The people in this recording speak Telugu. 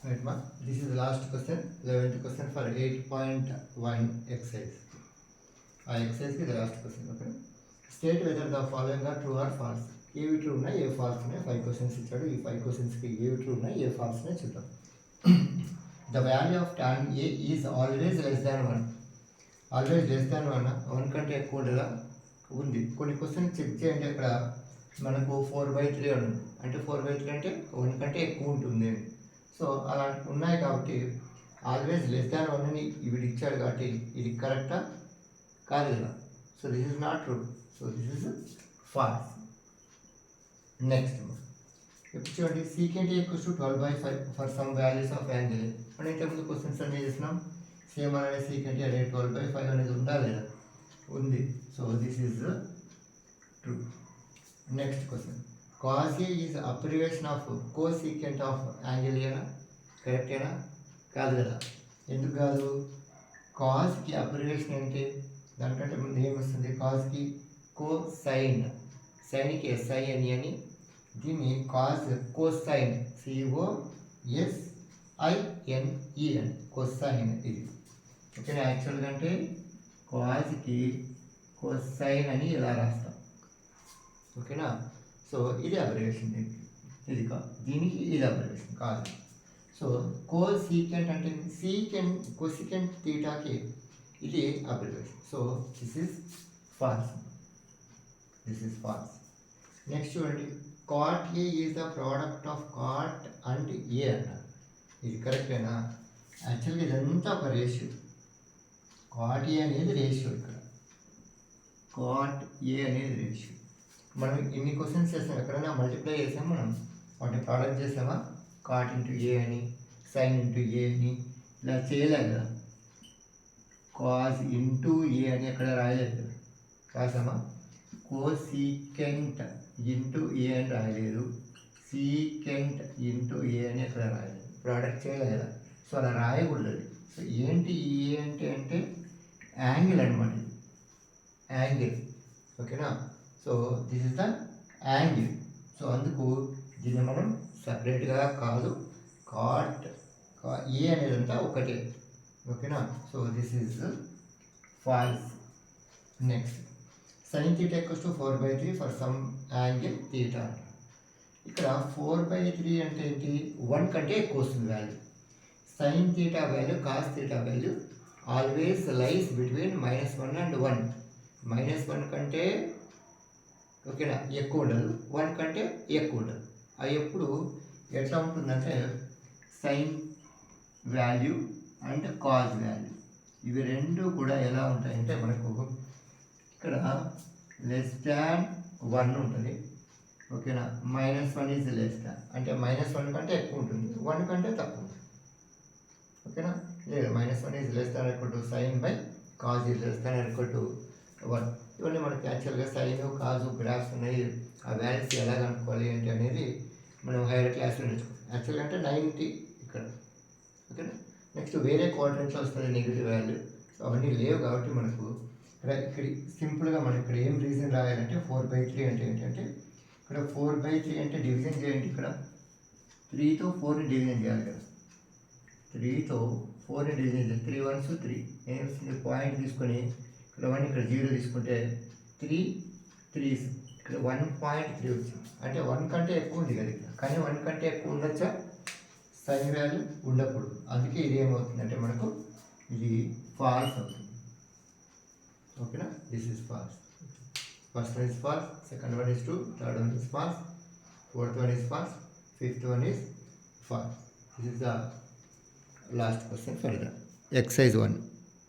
Right, ma? This is the last question, 11th question for 8.1 exercise. Exercise is the last question. Okay. State whether the following are true or false. ఏవి ట్రూ ఉన్నాయి ఏ ఫాల్స్ ఉన్నాయి 5 క్వశ్చన్స్ ఇచ్చాడు. ఈ 5 క్వశ్చన్స్కి ఏవి ట్రూ ఉన్నాయి ఏ ఫాల్స్ ఉన్నాయి చూద్దాం. The value of tan a is always less than 1. Always less than 1 కంటే ఎక్కువ ఉండదా ఉంది. కొన్ని క్వశ్చన్ చెక్ చేయండి. అక్కడ మనకు 4/3 అని ఉంది. అంటే 4/3 అంటే 1 కంటే ఎక్కువ ఉంటుంది. సో అలాంటి ఉన్నాయి కాబట్టి ఆల్వేస్ లెస్ దాన్ 1 అని వీడు ఇచ్చాడు కాబట్టి ఇది కరెక్టా కాదు కదా. So this is not true. So this is false. Next ఇప్పుడు చూడండి, secant equals to 12/5 for some values of angle. మనం ఇంతకుముందు క్వశ్చన్స్ అన్నీ చేసినాం. సేమ్ అనేది సీకెంట్ అదే 12/5 అనేది ఉందా లేదా, ఉంది. So this is true. Next question, cos A is abbreviation of cosecant of angle ఏనా, కరెక్టేనా కాదు కదా. ఎందుకు కాదు? కాస్కి అబ్రివేషన్ ఏంటి, దానికంటే ముందు ఏమొస్తుంది, కాస్కి కోసైన్, సైన్కి ఎస్ఐఎన్ అని, దీన్ని కోసైన్ COSINE కోసైన్ ఇది. ఓకేనా. యాక్చువల్గా అంటే కాస్కి కోసైన్ అని ఇలా రాస్తాం. ఓకేనా. సో ఇది అబ్రివేషన్, ఇది దీనికి ఇది అబ్రివేషన్ కాదు. సో కోసీకెంట్ అంటే కోసికెంట్ థీటాకి ఇది abbreviation. So this is false. Next చూడండి, cot A is the product of cot and A అన్నారు. ఇది కరెక్టేనా? యాక్చువల్గా ఇదంతా ఒక రేషియో. cot A అనేది రేషియో. ఇక్కడ cot A అనేది రేషియో. మనం ఇన్ని క్వశ్చన్స్ చేసాం, ఎక్కడైనా మల్టిప్లై చేసాం, మనం వాటిని ప్రోడక్ట్ చేసామా, cot ఇంటూ A అని, sin ఇంటూ A అని ఇలా చేయలేదు కదా. cos ఇంటూ A అని ఎక్కడ రాయలేదు కదా, రాసామా. కోసీకెంట్ ఇంటూ ఏ అని రాయలేదు, సీకెంట్ ఇంటూ ఏ అని ఎక్కడ రాయలేదు, ప్రోడక్ట్ చేయలేదు కదా. సో అలా రాయకూడదు. సో ఏంటి ఏ అంటే యాంగిల్ అనమాట, ఇది యాంగిల్. ఓకేనా. So this is the angle. So అందుకు దీన్ని మనం సపరేట్గా కాదు, కాట్ ఏ అనేదంతా ఒకటే. ఓకేనా. So this is false. Next, sin theta equals to 4/3 for some angle theta. ఇక్కడ 4/3 అంటే ఏంటి, 1 కంటే ఎక్కువ వస్తుంది value. sin theta value cos theta value always lies between -1 and 1. -1 కంటే ఓకేనా ఎక్కువ ఉండదు, 1 కంటే ఎక్కువ ఉండదు. అది ఎప్పుడు ఎట్లా ఉంటుందంటే sign value and cause value ఇవి రెండు కూడా ఎలా ఉంటాయంటే మనకు ఇక్కడ లెస్ దాన్ 1 ఉంటుంది. ఓకేనా. -1 ఈజ్ లెస్ దాన్ అంటే -1 కంటే ఎక్కువ ఉంటుంది, 1 కంటే తక్కువ ఉంటుంది. ఓకేనా. లేదు, -1 is less than equal to sign because is less than equal to 1. ఇవన్నీ మనకి యాక్చువల్గా సైన్ కాజు గ్రాఫ్స్ ఉన్నాయి. ఆ వాల్యూస్ ఎలా కనుక్కోవాలి ఏంటి అనేది మనం హైయర్ క్లాస్లో నేర్చుకోవాలి. యాక్చువల్గా అంటే 90 ఇక్కడ. ఓకేనా. నెక్స్ట్ వేరే క్వాడ్రంట్లో వస్తుంది నెగిటివ్ వాల్యూ. సో అవన్నీ లేవు కాబట్టి మనకు ఇక్కడ సింపుల్గా మనం ఇక్కడ ఏం రీజన్ రాయాలంటే 4/3 అంటే ఏంటంటే, ఇక్కడ 4/3 అంటే డివిజన్ చేయండి. ఇక్కడ 3తో 4ని డివిజన్ చేయాలి కదా. 3తో 4ని డివిజన్ చేయాలి. 3 1s 3 ఏం వస్తుంది, పాయింట్ తీసుకొని ఇక్కడ 1 ఇక్కడ 0 తీసుకుంటే 3 3s ఇక్కడ 1.3 వచ్చింది. అంటే 1 కంటే ఎక్కువ ఉంది కదా ఇక్కడ. కానీ 1 కంటే ఎక్కువ ఉండొచ్చా, సైన్ వాల్యూ ఉండకూడదు. అందుకే ఇది ఏమవుతుందంటే మనకు ఇది ఫాల్స్ అవుతుంది. ఓకేనా. This is false. First one is false, second one is true, third one is false, fourth one is false, fifth one is false. This is the last question for the exercise 1.